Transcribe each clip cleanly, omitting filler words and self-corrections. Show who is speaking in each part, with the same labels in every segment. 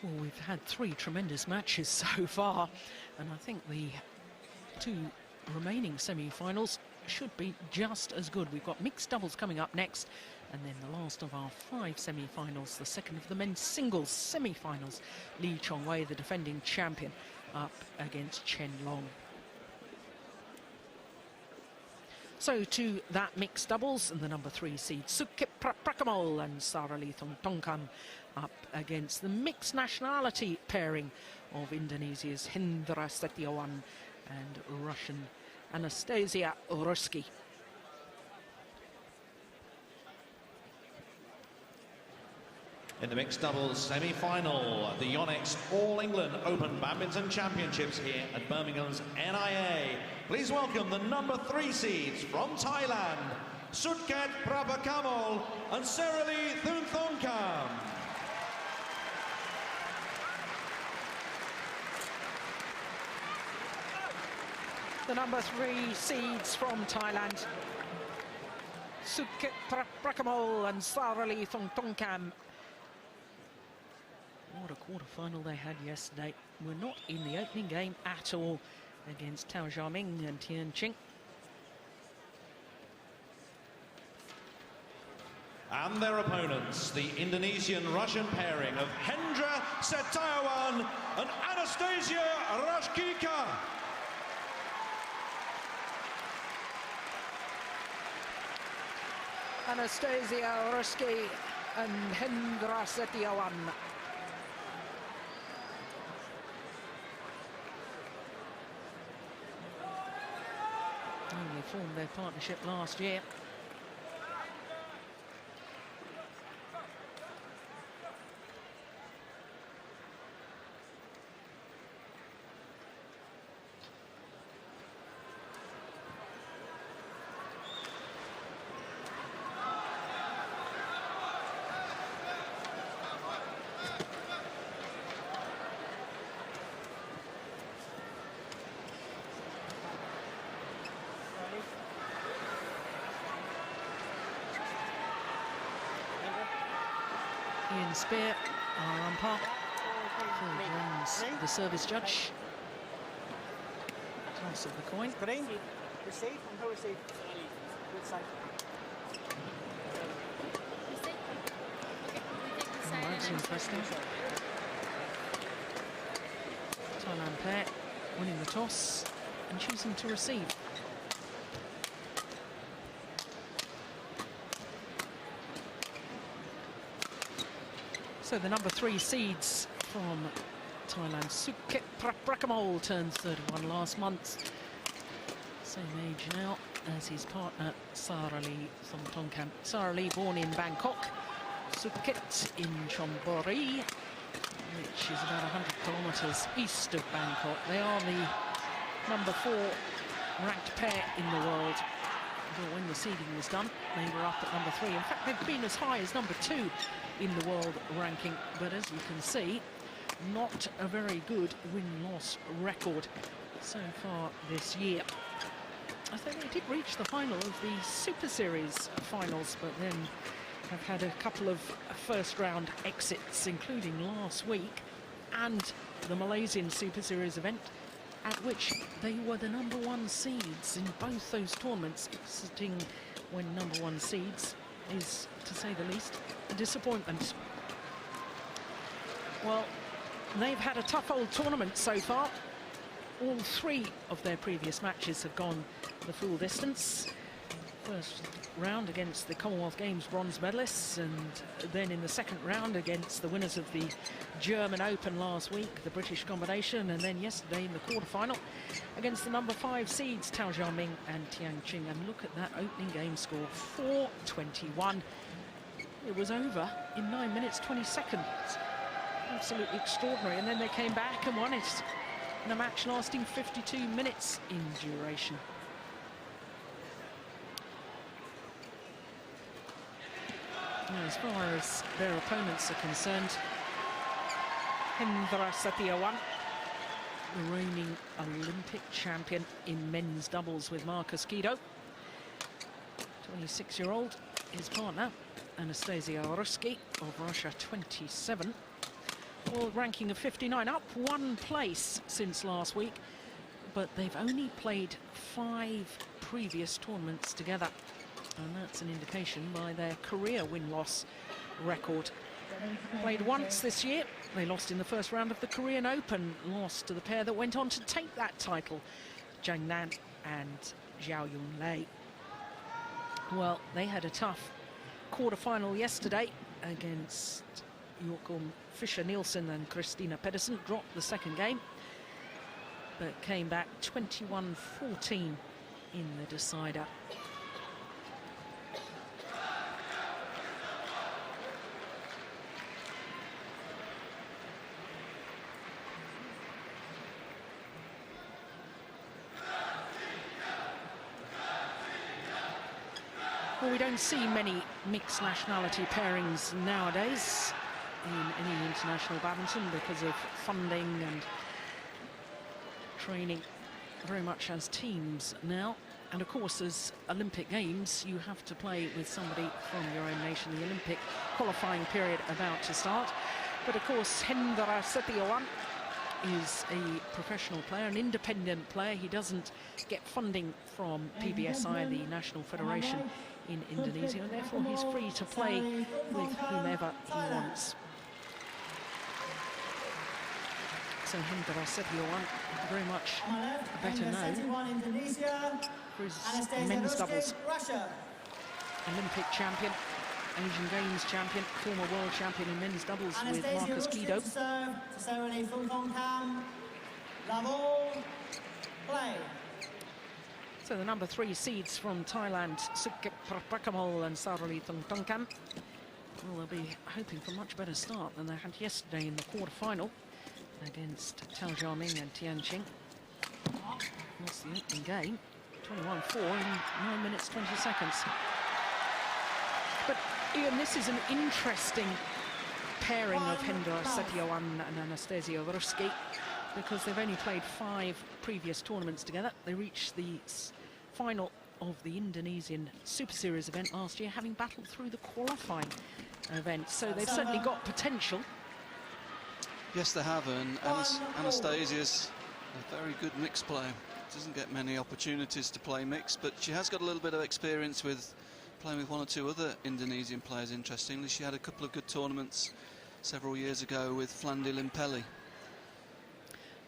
Speaker 1: Well, we've had 3 tremendous matches so far, and I think the 2 remaining semi-finals should be just as good. We've got mixed doubles coming up next, and then the last of our 5 semi-finals, the second of the men's singles semi-finals. Lee Chong-wei, the defending champion, up against Chen Long. So to that mixed doubles, and the number 3 seed Sudket Prapakamol and Saralee Thoungthongkam up against the mixed nationality pairing of Indonesia's Hendra Setiawan and Russian Anastasia Russkikh.
Speaker 2: In the mixed doubles semi-final, the Yonex All England Open Badminton Championships here at Birmingham's NIA. Please welcome the number 3 seeds from Thailand, Sudket Prapakamol and Saralee Thoungthongkam.
Speaker 1: The number 3 seeds from Thailand, Sudket Prapakamol and Saralee Thoungthongkam. What a quarter-final they had yesterday. We're not in the opening game at all against Tao Xiaoming and Tian Qing.
Speaker 2: And their opponents, the Indonesian-Russian pairing of Hendra Setiawan and Anastasia Russkikh.
Speaker 1: Anastasia Russkikh and Hendra Setiawan. They formed their partnership last year. Ian Spear, our umpire. Phil Jones, the service judge. Toss of the coin.
Speaker 3: Green. Receive and who receive? Which side?
Speaker 1: Right, interesting. Thailand pair winning the toss and choosing to receive. So the number 3 seeds from Thailand, Sudket Prapakamol, turned 31 last month. Same age now as his partner, Saralee Thoungthongkam. Saralee born in Bangkok, Sudket in Chonburi, which is about 100 kilometres east of Bangkok. They are the number 4 ranked pair in the world. But when the seeding was done, they were up at number 3. In fact, they've been as high as number 2 in the world ranking. But as you can see, not a very good win-loss record so far this year. I think they did reach the final of the Super Series finals, but then have had a couple of first-round exits, including last week and the Malaysian Super Series event, at which they were the number 1 seeds in both those tournaments. Exiting when number 1 seeds is, to say the least, a disappointment. Well, they've had a tough old tournament so far. All 3 of their previous matches have gone the full distance. First round against the Commonwealth Games bronze medalists, and then in the second round against the winners of the German Open last week, the British combination, and then yesterday in the quarterfinal against the number 5 seeds Tao Xiaoming and Tian Qing. And look at that opening game score, 4-21. It was over in 9 minutes 20 seconds. Absolutely extraordinary. And then they came back and won it in a match lasting 52 minutes in duration. As far as their opponents are concerned, Hendra Setiawan, the reigning Olympic champion in men's doubles with Marcus Guido. 26-year-old, his partner, Anastasia Russkikh of Russia, 27. world ranking of 59, up 1 place since last week, but they've only played 5 previous tournaments together, and that's an indication by their career win-loss record. Played once this year. They lost in the first round of the Korean Open, lost to the pair that went on to take that title, Zhang Nan and Zhao Yunlei. Well, they had a tough quarter-final yesterday against Joachim Fischer-Nielsen and Christina Pedersen. Dropped the second game, but came back 21-14 in the decider. Well, we don't see many mixed nationality pairings nowadays in any international badminton because of funding and training very much as teams now. And of course, as Olympic Games, you have to play with somebody from your own nation. The Olympic qualifying period about to start. But of course, Hendra Setiawan is a professional player, an independent player. He doesn't get funding from PBSI, the National Federation in Indonesia, and therefore he's free to play with whomever he wants. So Hendra Setiawan, very much better known for his men's doubles. Olympic champion, Asian Games champion, former world champion in men's doubles with Marcus Guido.
Speaker 3: Saralee Thoungthongkam, love all, play.
Speaker 1: So the number 3 seeds from Thailand, Sudket, Prapakamol and Saralee Thoungthongkam. Well, they'll be hoping for a much better start than they had yesterday in the quarter-final against Tao Jiaming and Tianqing. Lost the opening game, 21-4 in 9 minutes 20 seconds. But Ian, this is an interesting pairing of Hendra Setiawan and Anastasia Russkikh, because they've only played 5 previous tournaments together. They reached the final of the Indonesian Super Series event last year, having battled through the qualifying event. So they've certainly got potential.
Speaker 4: Yes, they have, and Anastasia's a very good mixed player. Doesn't get many opportunities to play mixed, but she has got a little bit of experience with playing with 1 or 2 other Indonesian players, interestingly. She had a couple of good tournaments several years ago with Flandi Limpelli.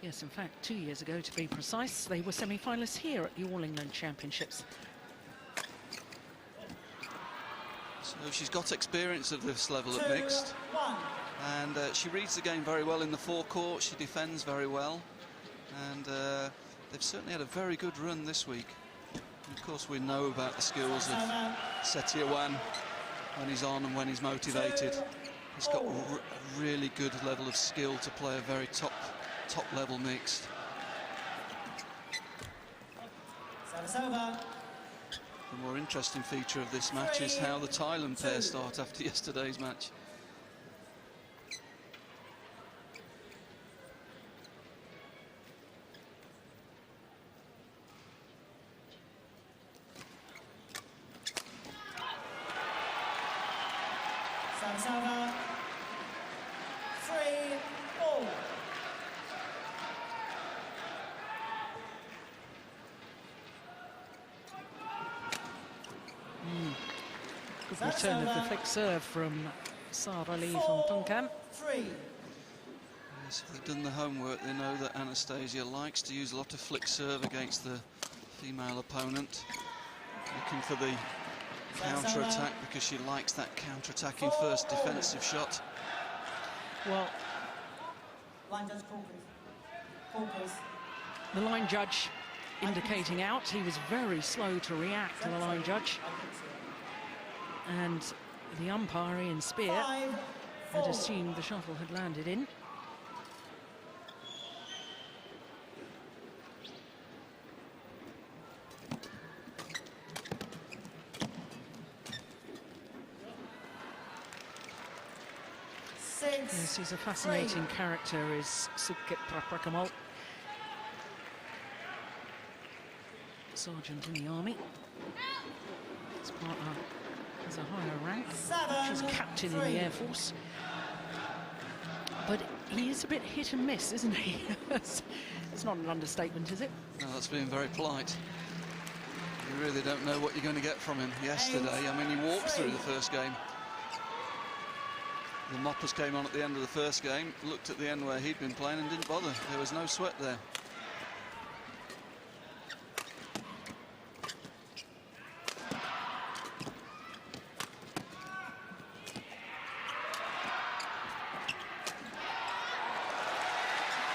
Speaker 1: Yes, in fact, 2 years ago, to be precise, they were semi-finalists here at the All England Championships.
Speaker 4: So she's got experience of this level at mixed. And she reads the game very well in the forecourt. She defends very well. And they've certainly had a very good run this week. And of course, we know about the skills of Setiawan when he's on and when he's motivated. He's got a really good level of skill to play a very top level mixed. The more interesting feature of this match is how the Thailand pair start after yesterday's match.
Speaker 1: Good return of the flick serve from Saralee Thoungthongkam.
Speaker 4: Yes, if they've done the homework, they know that Anastasia likes to use a lot of flick serve against the female opponent, looking for the counter-attack because she likes that counter-attacking first defensive shot.
Speaker 1: Well, the line judge indicating out. He was very slow to react, to the line judge. And the umpire, Ian Spear, had assumed the shuttle had landed in. Yes, he's a fascinating character, is Sudket Prapakamol. Sergeant in the army. His partner has a higher rank. She's captain in the Air Force. But He is a bit hit and miss, isn't he? It's not an understatement, is it?
Speaker 4: No, that's being very polite. You really don't know what you're going to get from him yesterday. I mean, he walked through the first game. The moppers came on at the end of the first game, looked at the end where he'd been playing and didn't bother. There was no sweat there.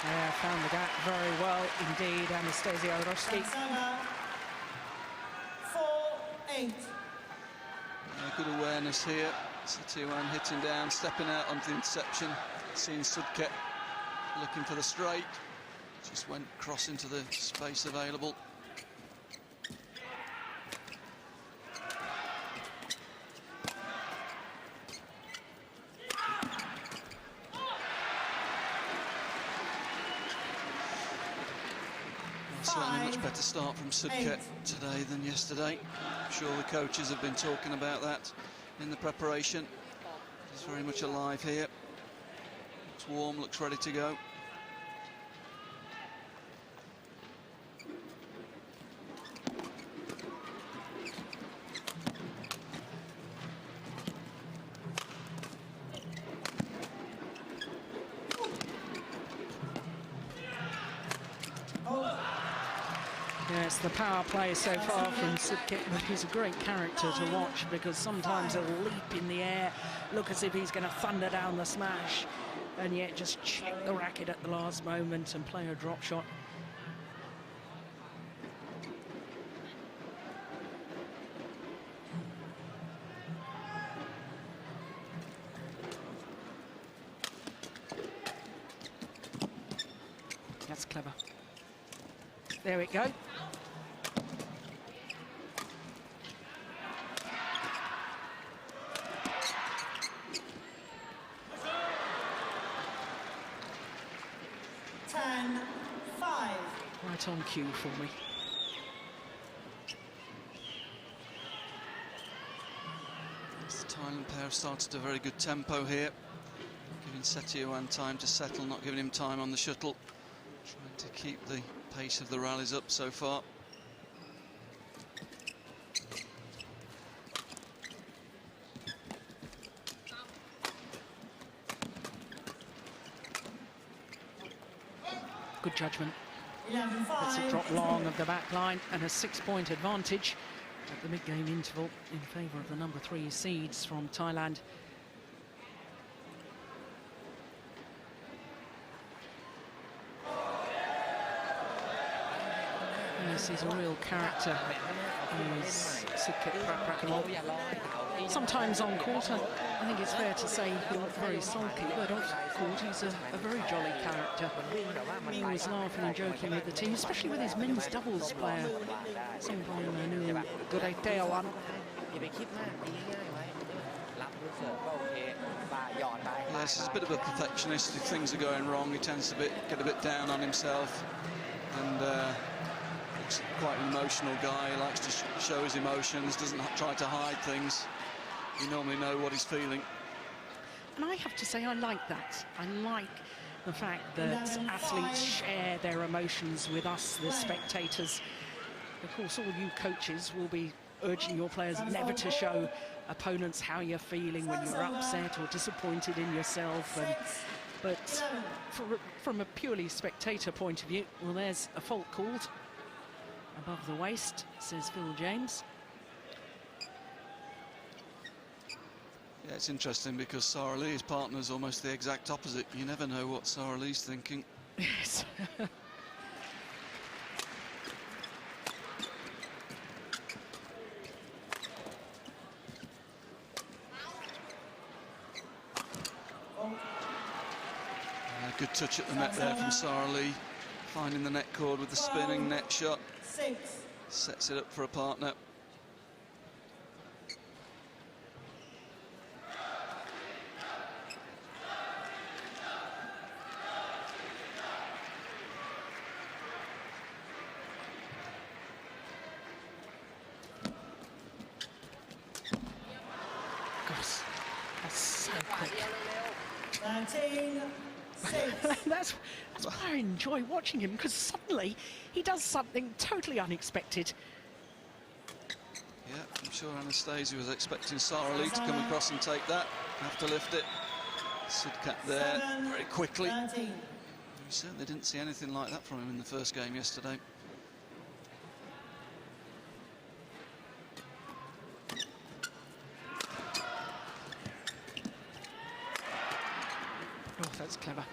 Speaker 1: Yeah, found the gap very well indeed, Anastasia Russkikh.
Speaker 3: 4-8.
Speaker 4: Good awareness here. Setiawan hitting down, stepping out onto the interception. Seeing Sudket looking for the straight. Just went cross into the space available. Certainly much better start from Sudket today than yesterday. I'm sure the coaches have been talking about that in the preparation. He's very much alive here. Looks warm, looks ready to go.
Speaker 1: Yes, the power play so far from Sudket, but he's a great character to watch because sometimes he'll leap in the air, look as if he's going to thunder down the smash, and yet just check the racket at the last moment and play a drop shot. That's clever. There we go. Right on cue for me.
Speaker 4: The Thailand pair have started a very good tempo here. Giving Setiawan time to settle, not giving him time on the shuttle. Trying to keep the pace of the rallies up so far.
Speaker 1: Good judgment. It's a drop long of the back line and a 6-point advantage at the mid-game interval in favour of the number 3 seeds from Thailand. Yes, he's a real character. He's Sudket Prapakamol. Sometimes on court, I think it's fair to say he looked very sulky, but off court he's a very jolly character. Always laughing and joking with the team, especially with his men's doubles player. Sometime I knew Setiawan.
Speaker 4: Yes, he's a bit of a perfectionist. If things are going wrong, he tends to get a bit down on himself. And he's quite an emotional guy. He likes to show his emotions, doesn't try to hide things. You normally know what he's feeling.
Speaker 1: And I have to say, I like that. I like the fact that athletes share their emotions with us, the spectators. Of course, all you coaches will be urging your players never to show opponents how you're feeling when you're upset or disappointed in yourself. But from a purely spectator point of view, well, there's a fault called. Above the waist, says Phil James.
Speaker 4: Yeah, it's interesting because Saralee's partner is almost the exact opposite. You never know what Saralee's thinking.
Speaker 1: Yes.
Speaker 4: Good touch at the net there from Saralee, finding the net cord with the spinning net shot. Sets it up for a partner.
Speaker 1: Gosh, that's so quick.
Speaker 3: 13-6.
Speaker 1: That's why I enjoy watching him, because suddenly he does something totally unexpected.
Speaker 4: Yeah, I'm sure Anastasia was expecting Saralee to come across and take that. Have to lift it. Sudket there very quickly.
Speaker 3: 13.
Speaker 4: We certainly didn't see anything like that from him in the first game yesterday.
Speaker 1: Oh, that's clever.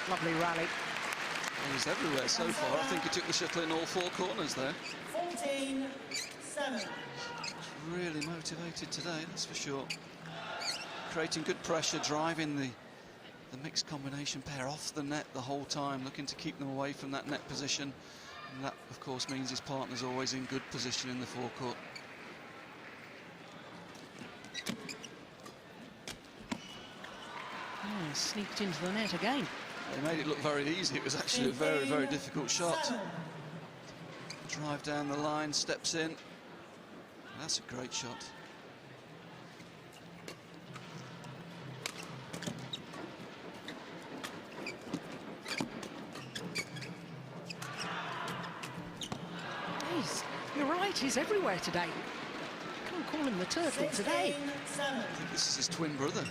Speaker 1: Lovely rally.
Speaker 4: He's everywhere so far. I think he took the shuttle in all four corners there.
Speaker 3: 14-7.
Speaker 4: Really motivated today, that's for sure. Creating good pressure, driving the mixed combination pair off the net the whole time, looking to keep them away from that net position. And that, of course, means his partner's always in good position in the forecourt.
Speaker 1: Oh, sneaked into the net again.
Speaker 4: They made it look very easy. It was actually a very, very difficult shot. Drive down the line, steps in. That's a great shot.
Speaker 1: You're right, he's everywhere today. Can't call him the turtle today.
Speaker 3: 16-7.
Speaker 4: I think this is his twin brother.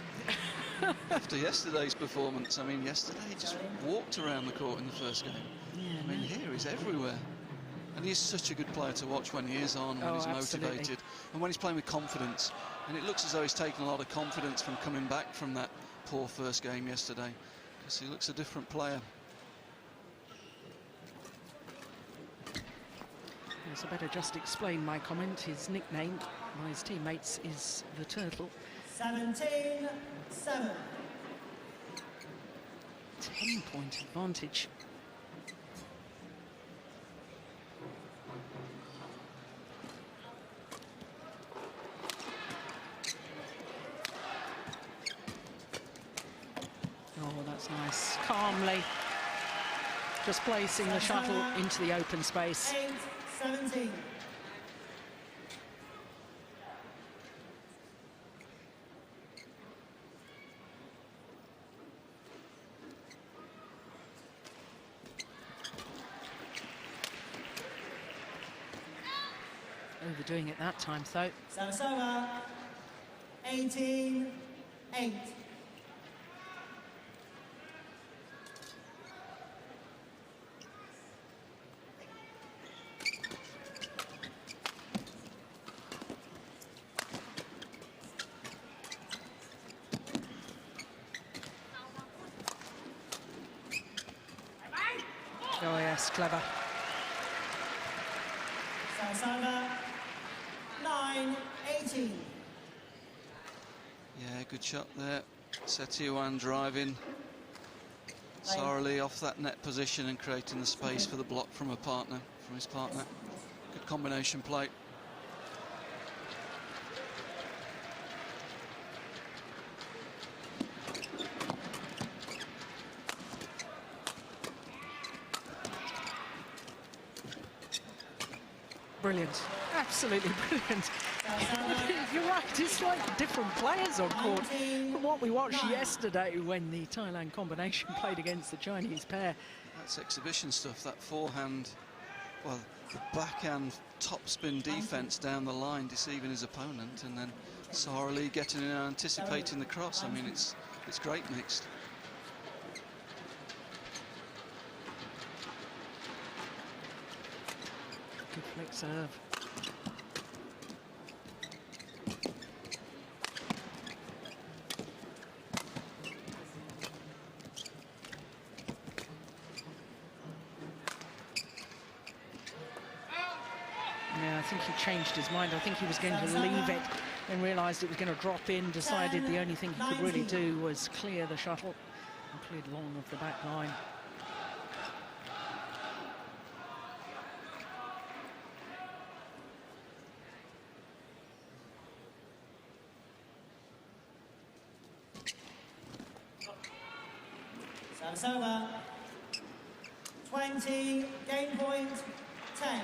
Speaker 4: After yesterday's performance, I mean, yesterday he just walked around the court in the first game.
Speaker 1: Yeah,
Speaker 4: I mean, here he's everywhere. And he's such a good player to watch when he is on, when he's
Speaker 1: absolutely.
Speaker 4: motivated, and when he's playing with confidence. And it looks as though he's taken a lot of confidence from coming back from that poor first game yesterday, because he looks a different player.
Speaker 1: Yes, I better just explain my comment. His nickname by his teammates is the Turtle.
Speaker 3: 17-7.
Speaker 1: 10-point advantage. Oh, that's nice. Calmly just placing the shuttle into the open space.
Speaker 3: 8-17.
Speaker 1: Overdoing it that time, though.
Speaker 3: Service over. 18-8.
Speaker 1: Oh, yes, clever.
Speaker 3: Service over. 9-18.
Speaker 4: Yeah, good shot there. Setiawan driving Saralee off that net position and creating the space for the block from his partner. Good combination play.
Speaker 1: Brilliant. Absolutely brilliant. You're right, it's like different players on court from what we watched yesterday when the Thailand combination played against the Chinese pair.
Speaker 4: That's exhibition stuff, that forehand, well, the backhand topspin defence down the line, deceiving his opponent, and then Saralee getting in and anticipating the cross. I mean, it's great mixed.
Speaker 1: Good flick serve. Yeah, I think he changed his mind. I think he was going to leave it and realised it was going to drop in, decided the only thing he could really do was clear the shuttle and cleared long of the back line.
Speaker 3: Service over. 20, game point, 10.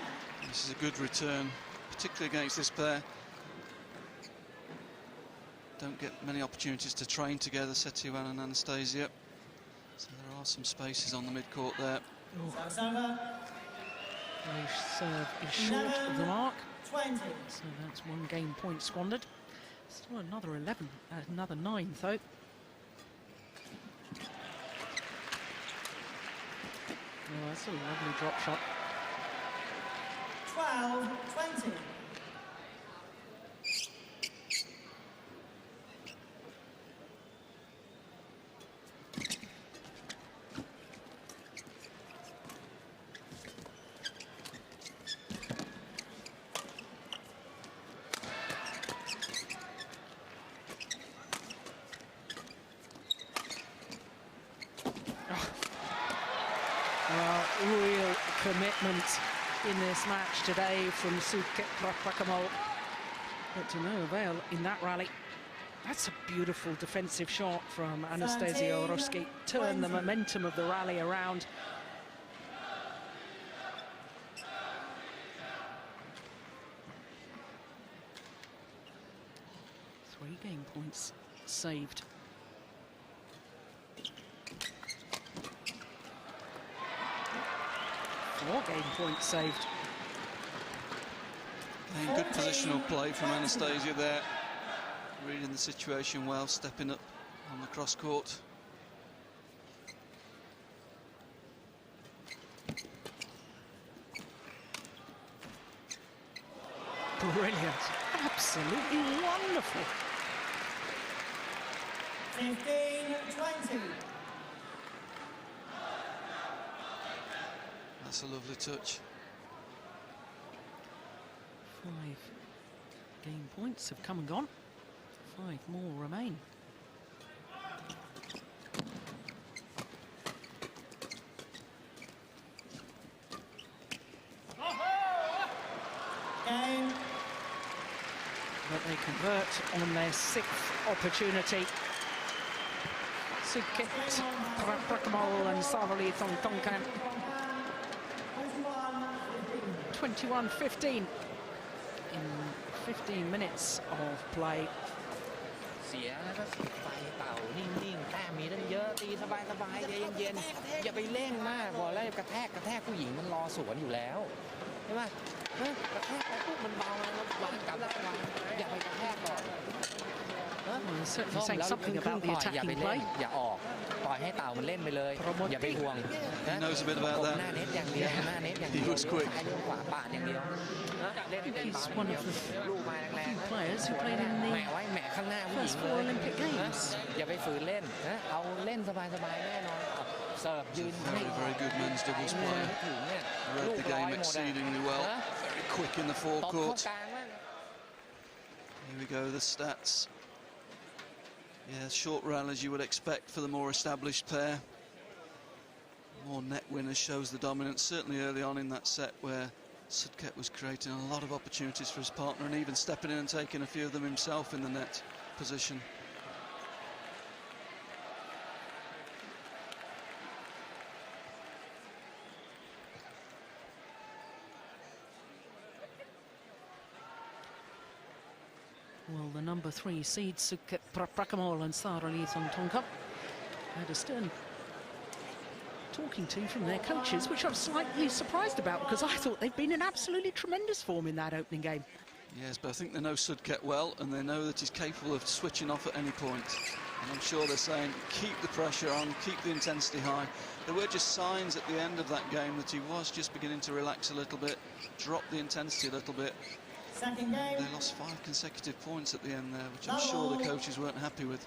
Speaker 4: This is a good return, particularly against this pair. Don't get many opportunities to train together, Setiawan and Anastasia. So there are some spaces on the mid-court there.
Speaker 1: The serve is short of the mark.
Speaker 3: 20.
Speaker 1: So that's one game point squandered. Still another 11, another 9 though. Oh, that's a lovely drop shot.
Speaker 3: 12-20.
Speaker 1: Real commitment in this match today from Sudket Prapakamol, but to no avail in that rally. That's a beautiful defensive shot from Anastasia Russkikh. Turned the momentum of the rally around. Three game points saved. Four game points saved.
Speaker 4: And good positional play from Anastasia there. Reading the situation well, stepping up on the cross court.
Speaker 1: Brilliant. Absolutely wonderful.
Speaker 3: 15-20.
Speaker 4: That's a lovely touch.
Speaker 1: 5 game points have come and gone. 5 more remain.
Speaker 3: Game.
Speaker 1: But they convert on their 6th opportunity. Sudket, Prapakamol and Saralee Thoungthongkam. 21-15 in 15 minutes of play.
Speaker 5: เสียแล้วก็ไปเต่านิ่งๆแต้มมีตั้งเยอะตีสบายๆใจเย็นๆอย่าไปเร่งมากบอกแล้วกระแทกผู้หญิงมันรอสวนอยู่แล้วใช่ไหมกระแทกไปปุ๊บมันเบาแล้ววางกลับแล้ววางอย่าไปกระแทกก่อน
Speaker 1: Well, he's certainly saying something about the
Speaker 5: อย่าไป
Speaker 1: attacking
Speaker 5: เล่น
Speaker 1: play.
Speaker 5: อย่าออกปล่อยให้เต่ามันเล่นไปเลยอย่าไปห่วง
Speaker 4: He knows a bit about
Speaker 5: ห
Speaker 4: that.
Speaker 5: น้าเน็ตอย่างเดียวหน้าเน็ตอย่างเดียว
Speaker 4: He was quick.
Speaker 5: ซ้ายเลี้ยวขวาปาดอย่างเดียวเล่น
Speaker 1: He's one of the
Speaker 5: ลูกมาแรงๆ
Speaker 1: few players who played in
Speaker 5: แหม
Speaker 1: the
Speaker 5: ไว้แหมข้างหน้าผู้หญิง
Speaker 1: first 4 Olympic Games.
Speaker 5: อย่าไปฝืนเล่นนะเอาเล่นสบายๆแน่นอนเสิร์ฟยืน
Speaker 4: Very, very good men's doubles player.
Speaker 5: ถึงเนี่ย
Speaker 4: Read the game exceedingly well. Very quick in the
Speaker 5: ตบเข้า
Speaker 4: forecourt.
Speaker 5: กลางมาก
Speaker 4: Here we go, the stats. Yeah, short rallies you would expect for the more established pair. More net winners shows the dominance, certainly early on in that set where Sudket was creating a lot of opportunities for his partner and even stepping in and taking a few of them himself in the net position.
Speaker 1: Well, the number 3 seeds, Sudket Prapakamol and Saralee Thoungthongkam, had a stern talking to from their coaches, which I'm slightly surprised about because I thought they'd been in absolutely tremendous form in that opening game.
Speaker 4: Yes, but I think they know Sudket well and they know that he's capable of switching off at any point. And I'm sure they're saying, keep the pressure on, keep the intensity high. There were just signs at the end of that game that he was just beginning to relax a little bit, drop the intensity a little bit.
Speaker 3: Second game.
Speaker 4: They lost 5 consecutive points at the end there, which I'm sure the coaches weren't happy with.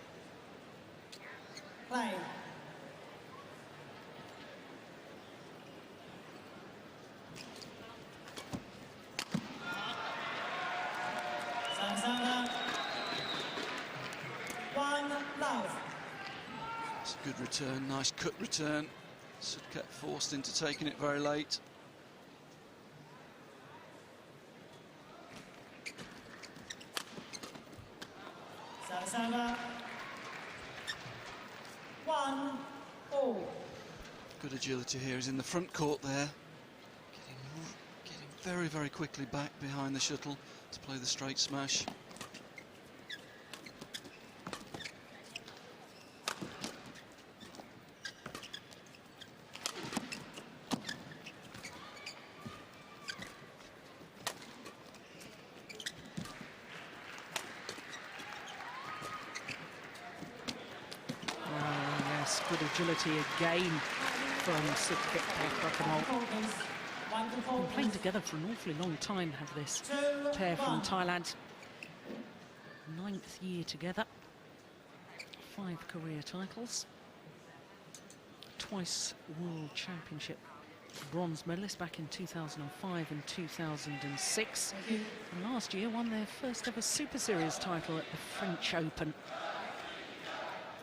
Speaker 3: Play. Saralee. 1 love.
Speaker 4: It's a good return, nice cut return. Sudket forced into taking it very late.
Speaker 3: Saralee. 1 all.
Speaker 4: Good agility here. He's in the front court there. Getting very, very quickly back behind the shuttle to play the straight smash.
Speaker 1: Good agility again from Sudket Prapakamol. Been playing together for an awfully long time, have this pair from Thailand. 9th year together, 5 career titles, twice World Championship bronze medalist back in 2005 and 2006. And last year won their first ever Super Series title at the French Open.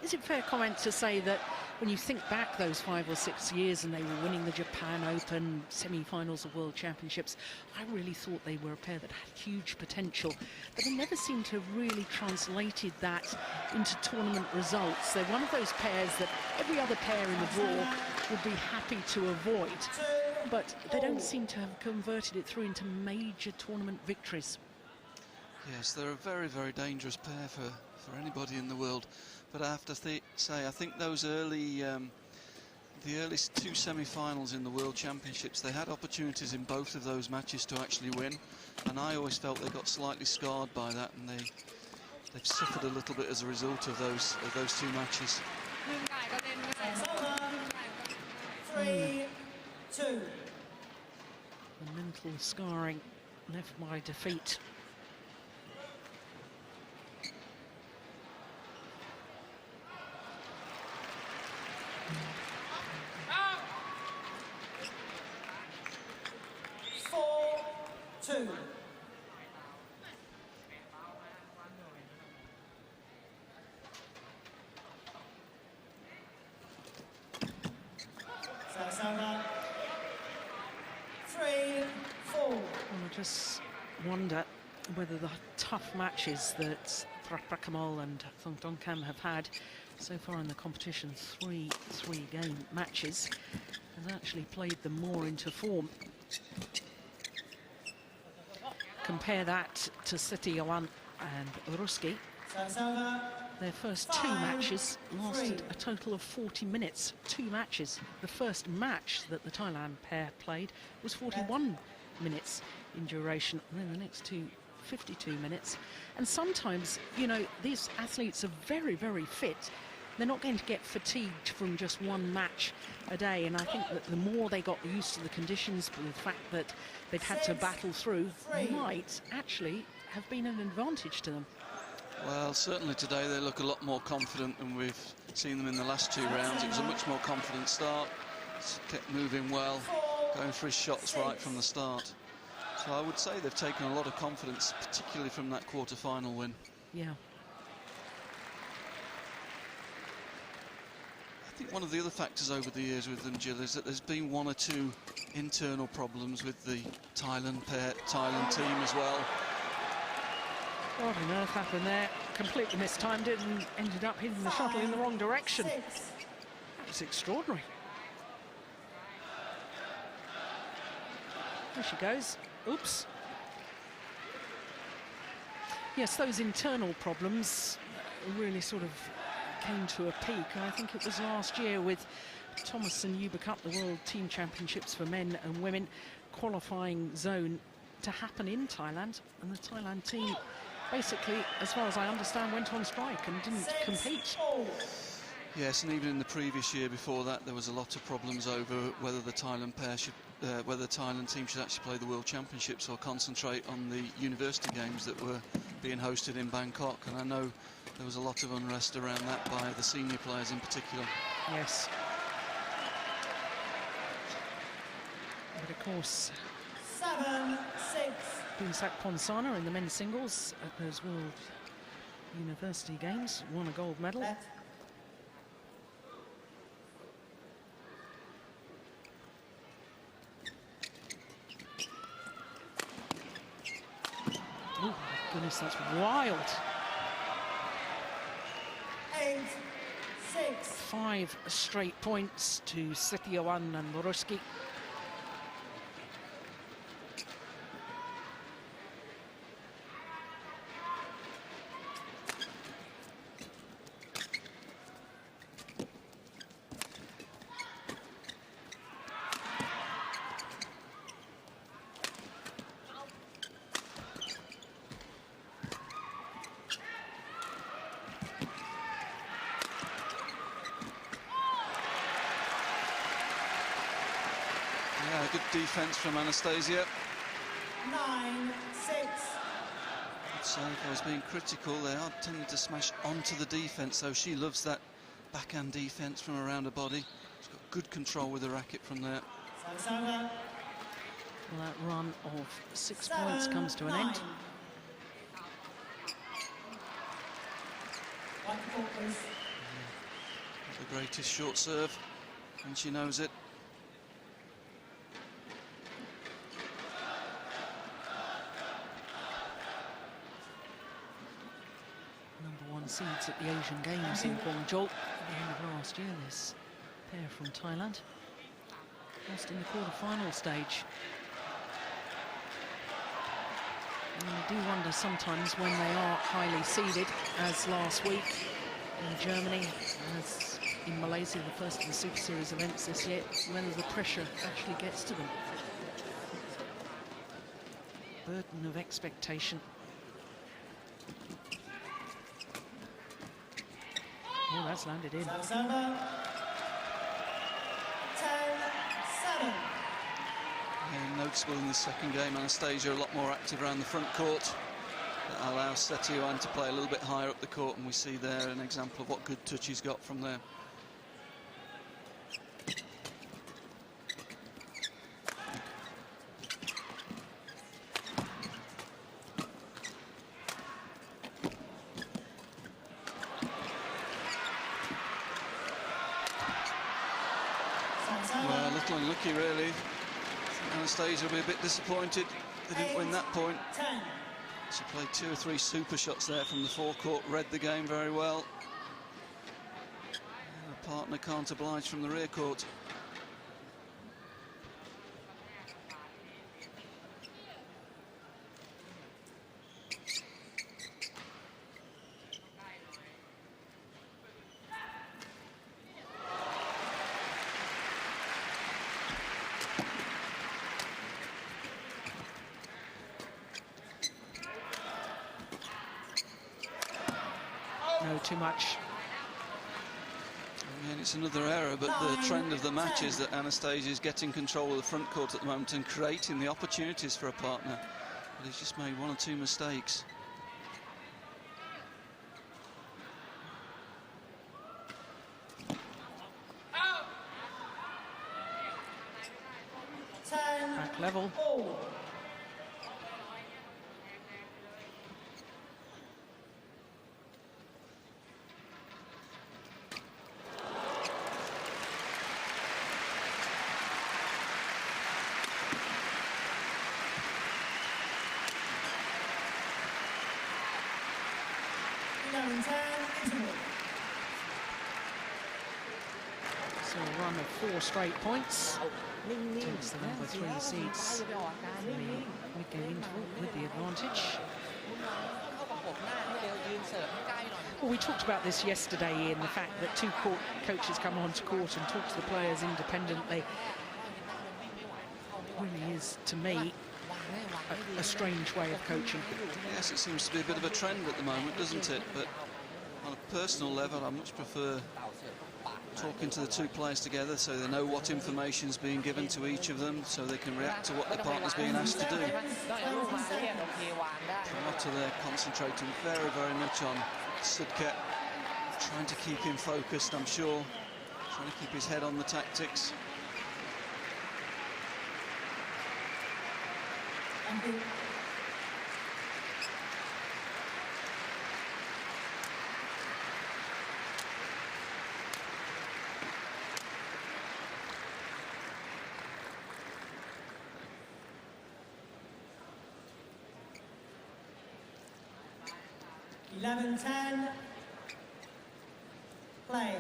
Speaker 1: Is it fair comment to say that when you think back those 5 or 6 years and they were winning the Japan Open, semi-finals of World Championships, I really thought they were a pair that had huge potential, but they never seemed to have really translated that into tournament results. They're one of those pairs that every other pair in the draw would be happy to avoid, but they don't seem to have converted it through into major tournament victories.
Speaker 4: Yes, they're a very, very dangerous pair for anybody in the world. But I have to say, I think those early, the early 2 semi-finals in the World Championships, they had opportunities in both of those matches to actually win, and I always felt they got slightly scarred by that, and they've suffered a little bit as a result of those 2 matches.
Speaker 3: 3-2.
Speaker 1: The mental scarring left by defeat. I just wonder whether the tough matches that Prapakamol and Thoungthongkam have had so far in the competition, 3 three-game matches, has actually played them more into form. Compare that to Setiawan and Russkikh. Their first 2 matches lasted a total of 40 minutes. 2 matches. The first match that the Thailand pair played was 41 minutes in duration, and then the next 2, 52 minutes. And sometimes, you know, these athletes are very, very fit. They're not going to get fatigued from just 1 match a day, and I think that the more they got used to the conditions, the fact that they've had to battle through, might actually have been an advantage to them.
Speaker 4: Well, certainly today they look a lot more confident than we've seen them in the last 2 rounds. It was a much more confident start, kept moving well, going for his shots right from the start. So I would say they've taken a lot of confidence, particularly from that quarter-final win.
Speaker 1: Yeah.
Speaker 4: I think one of the other factors over the years with them, Jill, is that there's been 1 or 2 internal problems with the Thailand team as well.
Speaker 1: What on earth happened there? Completely mistimed it and ended up hitting the shuttle in the wrong direction. That was extraordinary. There she goes. Oops. Yes, those internal problems really sort of came to a peak. I think it was last year with Thomas and Yuba Cup, the World Team Championships for men and women, qualifying zone to happen in Thailand, and the Thailand team basically, as far as I understand, went on strike and didn't compete.
Speaker 4: Yes, and even in the previous year before that, there was a lot of problems over whether the Thailand pair should, whether the Thailand team should actually play the World Championships or concentrate on the university games that were being hosted in Bangkok. And I know there was a lot of unrest around that by the senior players in particular.
Speaker 1: Yes. But of course,
Speaker 3: 7-6.
Speaker 1: Bumsak Ponsana in the men's singles at those World University Games won a gold medal. Oh, my goodness, that's wild.
Speaker 3: 8-6.
Speaker 1: 5 straight points to Setiawan and Russkikh.
Speaker 4: defence from Anastasia.
Speaker 3: 9-6.
Speaker 4: So if I was being critical, they are tending to smash onto the defence, so she loves that backhand defence from around her body. She's got good control with the racket from there.
Speaker 1: Well, that run of 6 points comes to an end.
Speaker 4: The greatest short serve, and she knows it.
Speaker 1: #1 seeds at the Asian Games in Guangzhou at the end of last year, this pair from Thailand. Lost in the quarter-final stage. And I do wonder sometimes when they are highly seeded, as last week in Germany, as in Malaysia, the first of the Super Series events this year, whether the pressure actually gets to them. Burden of expectation. Oh, that's landed in.
Speaker 3: 10-7.
Speaker 4: Yeah, noticeable in the second game, Anastasia a lot more active around the front court. That allows Setiawan to play a little bit higher up the court, and we see there an example of what good touch he's got from there. Well, a little unlucky, really. Anastasia will be a bit disappointed they didn't win that point.
Speaker 3: 10.
Speaker 4: She played 2 or 3 super shots there from the forecourt, read the game very well. And her partner can't oblige from the rear court.
Speaker 1: No, too much.
Speaker 4: And it's another error, but the trend of the match is that Anastasia is getting control of the front court at the moment and creating the opportunities for a partner. But he's just made 1 or 2 mistakes.
Speaker 1: Back level. So a run of 4 straight points. Takes the #3 seeds mid-game interval with the advantage. Well, we talked about this yesterday, Ian, the fact that 2 coaches come onto court and talk to the players independently. Really is, to me, a strange way of coaching.
Speaker 4: Yes, it seems to be a bit of a trend at the moment, doesn't it? But on a personal level, I much prefer talking to the 2 players together so they know what information's being given to each of them, so they can react to what the partner's being asked to do. Prior they're concentrating very, very much on Sudket, trying to keep him focused, I'm sure, trying to keep his head on the tactics.
Speaker 3: (11-10). Play.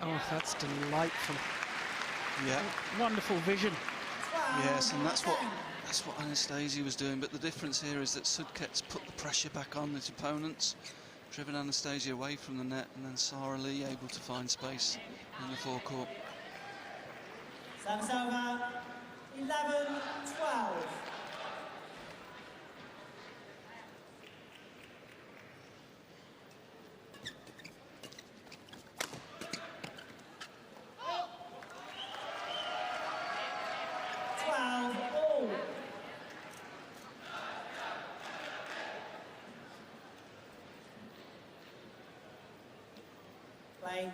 Speaker 1: Oh, that's delightful.
Speaker 4: Yeah.
Speaker 1: Wonderful vision.
Speaker 4: Yes, and that's what Anastasia was doing, but the difference here is that Sudket's put the pressure back on his opponents, driven Anastasia away from the net, and then Saralee able to find space in the forecourt.
Speaker 3: Service over. 11-12. Play.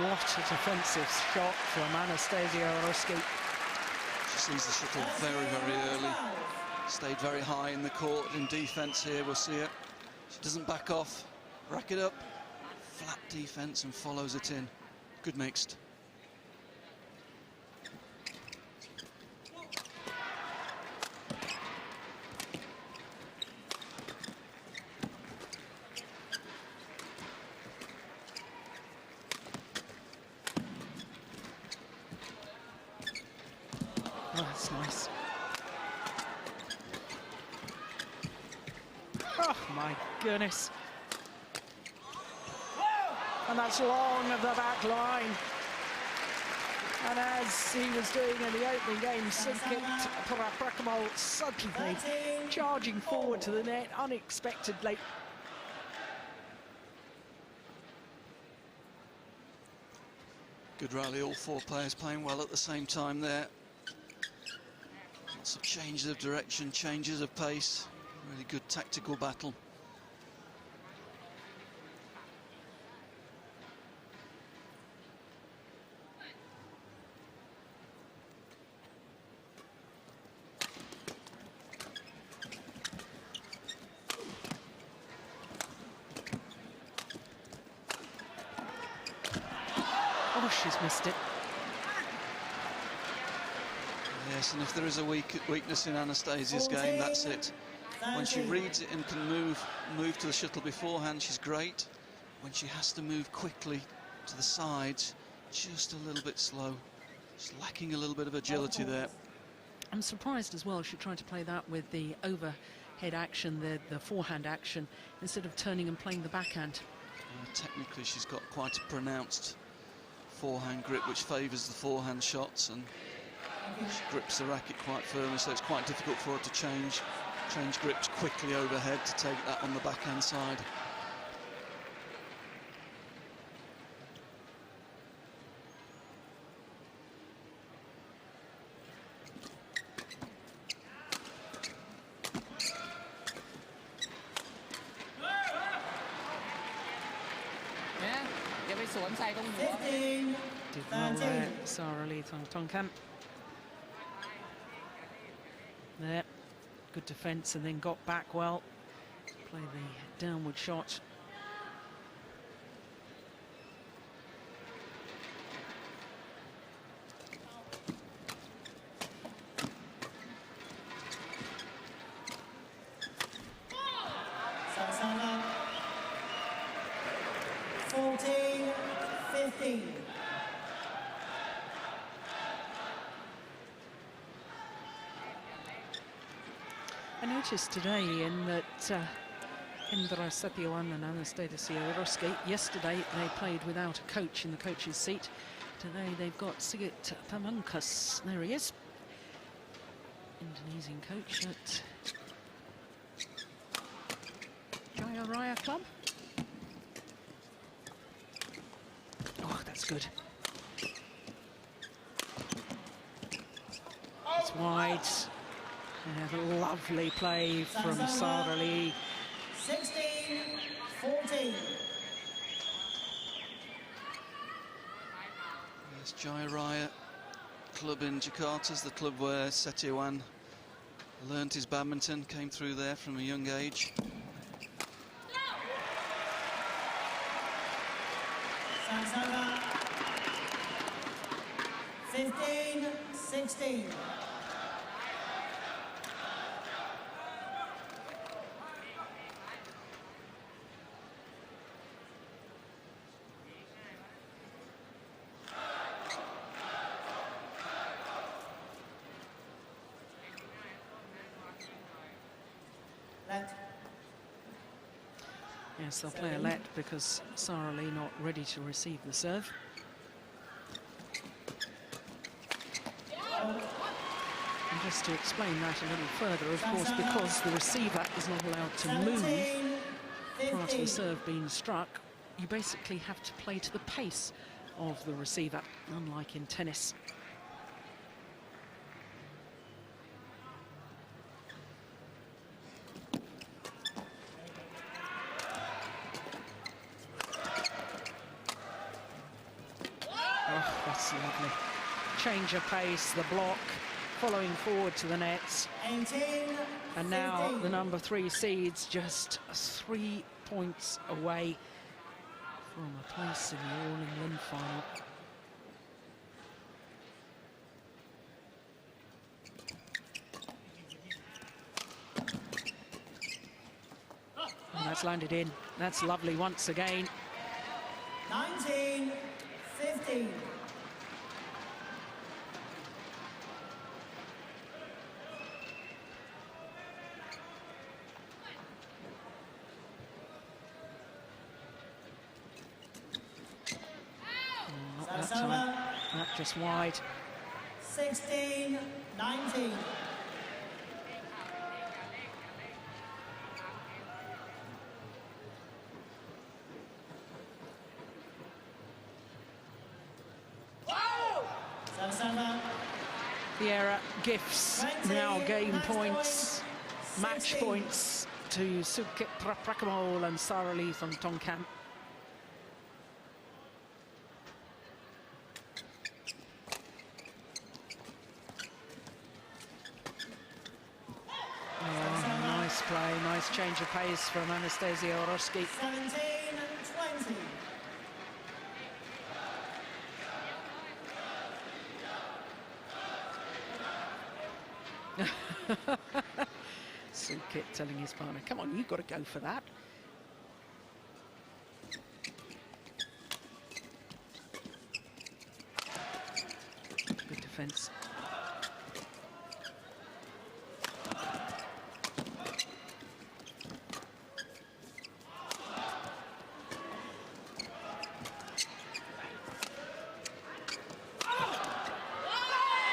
Speaker 1: What a defensive shot from Anastasia Russkikh.
Speaker 4: She sees the shuttle very, very early. Stayed very high in the court in defence here. We'll see it. She doesn't back off. Rack it up. Flat defence and follows it in. Good mixed.
Speaker 1: Oh, that's nice. Oh, my goodness. And that's long of the back line. And as he was doing in the opening game, Sudket Prapakamol suddenly charging forward to the net unexpectedly.
Speaker 4: Good rally, all four players playing well at the same time there. Lots of changes of direction, changes of pace. Really good tactical battle.
Speaker 1: Oh, she's missed it.
Speaker 4: Yes, and if there is a weakness in Anastasia's game, that's it. When she reads it and can move to the shuttle beforehand, she's great. When she has to move quickly to the sides, just a little bit slow. She's lacking a little bit of agility there.
Speaker 1: I'm surprised as well she tried to play that with the overhead action, the forehand action, instead of turning and playing the backhand.
Speaker 4: Technically, she's got quite a pronounced forehand grip, which favours the forehand shots, and she grips the racket quite firmly, so it's quite difficult for her to change grips quickly overhead to take that on the backhand side.
Speaker 1: Did well there, Saralee Thoungthongkam. There, good defence and then got back well. Play the downward shot.
Speaker 3: Saralee. 14-15.
Speaker 1: I noticed today in that Hendra, Setiawan and Anastasia Russkikh, yesterday they played without a coach in the coach's seat. Today they've got Saralee Thoungthongkam. There he is. Indonesian coach at Jaya Raya Club. Oh, that's good. It's wide. And a lovely play from Saralee.
Speaker 3: 16-14.
Speaker 4: Yes, Jaya Raya club in Jakarta is the club where Setiawan learnt his badminton, came through there from a young age.
Speaker 3: Saralee. 15-16.
Speaker 1: Yes, they'll play a let because Saralee not ready to receive the serve. And just to explain that a little further, of course, because the receiver is not allowed to move prior to the serve being struck, you basically have to play to the pace of the receiver, unlike in tennis. Oh, that's lovely. Change of pace, the block, following forward to the nets.
Speaker 3: 18,
Speaker 1: and now
Speaker 3: 15.
Speaker 1: the number 3 seeds just 3 points away from a place in the All England final. And that's landed in. That's lovely once again.
Speaker 3: 19, 15.
Speaker 1: Not that time. That just wide.
Speaker 3: 16, 19.
Speaker 1: Vieira gifts now game points, match points to Sudket Prapakamol and Saralee Thoungthongkam. Oh, nice play, nice change of pace from Anastasia Russkikh.
Speaker 3: 17, 20.
Speaker 1: Sudket telling his partner, come on, you've got to go for that. Good defence.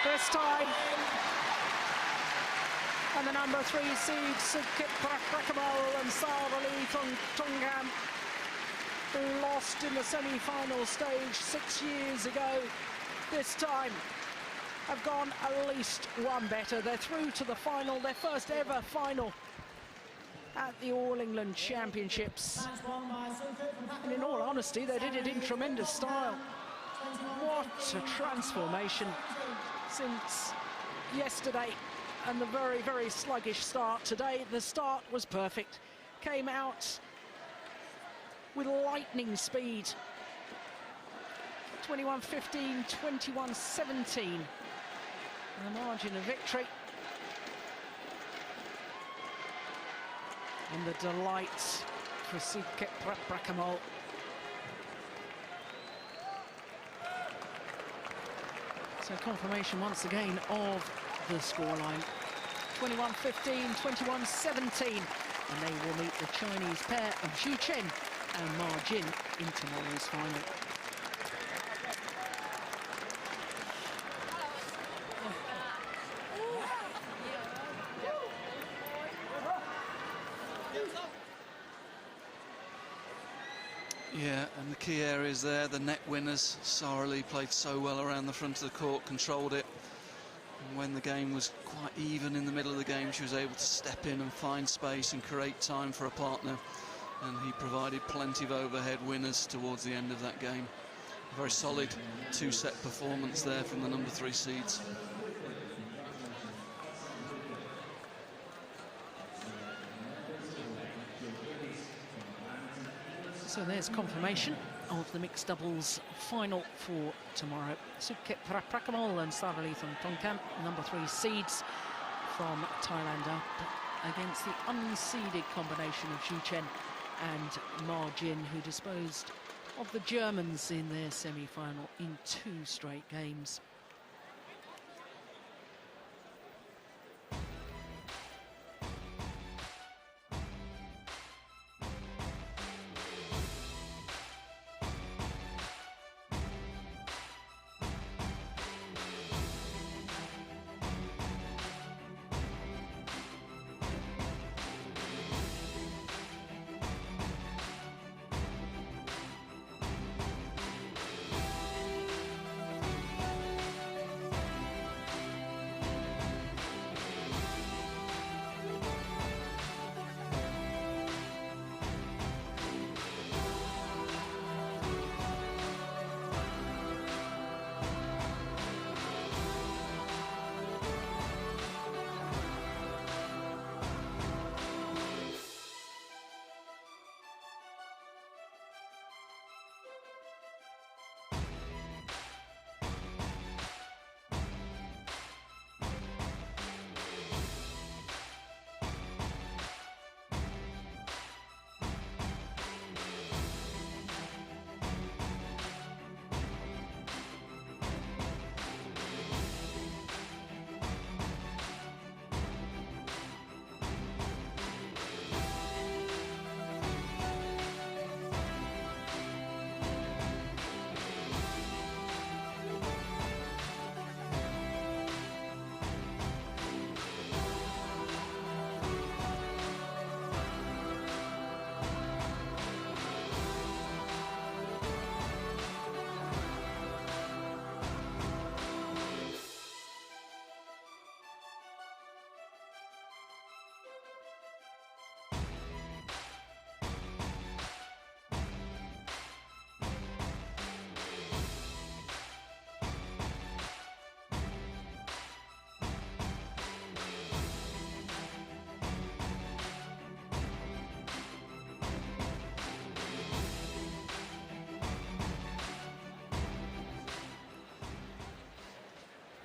Speaker 1: First time. And the number 3 seeds, Sudket Prapakamol and Saralee Thoungthongkam, lost in the semi-final stage 6 years ago. This time have gone at least one better. They're through to the final, their first ever final at the All England Championships. And in all honesty, they did it in tremendous style. What a transformation since yesterday. And the very, very sluggish start today. The start was perfect. Came out with lightning speed. 21-15, 21-17. The margin of victory. And the delight for Sudket Prapakamol. So confirmation once again of the scoreline. 21-15, 21-17, and they will meet the Chinese pair of Zhu Chen and Ma Jin in tomorrow's final.
Speaker 4: Yeah, and the key areas there, the net winners. Saralee played so well around the front of the court, controlled it. And when the game was quite even in the middle of the game, she was able to step in and find space and create time for a partner. And he provided plenty of overhead winners towards the end of that game. A very solid 2-set performance there from the number 3 seeds.
Speaker 1: So there's confirmation of the mixed doubles final for tomorrow. Sudket Prapakamol and Saralee Thoungthongkam, number 3 seeds from Thailand, up against the unseeded combination of Zhu Chen and Ma Jin, who disposed of the Germans in their semi-final in 2 straight games.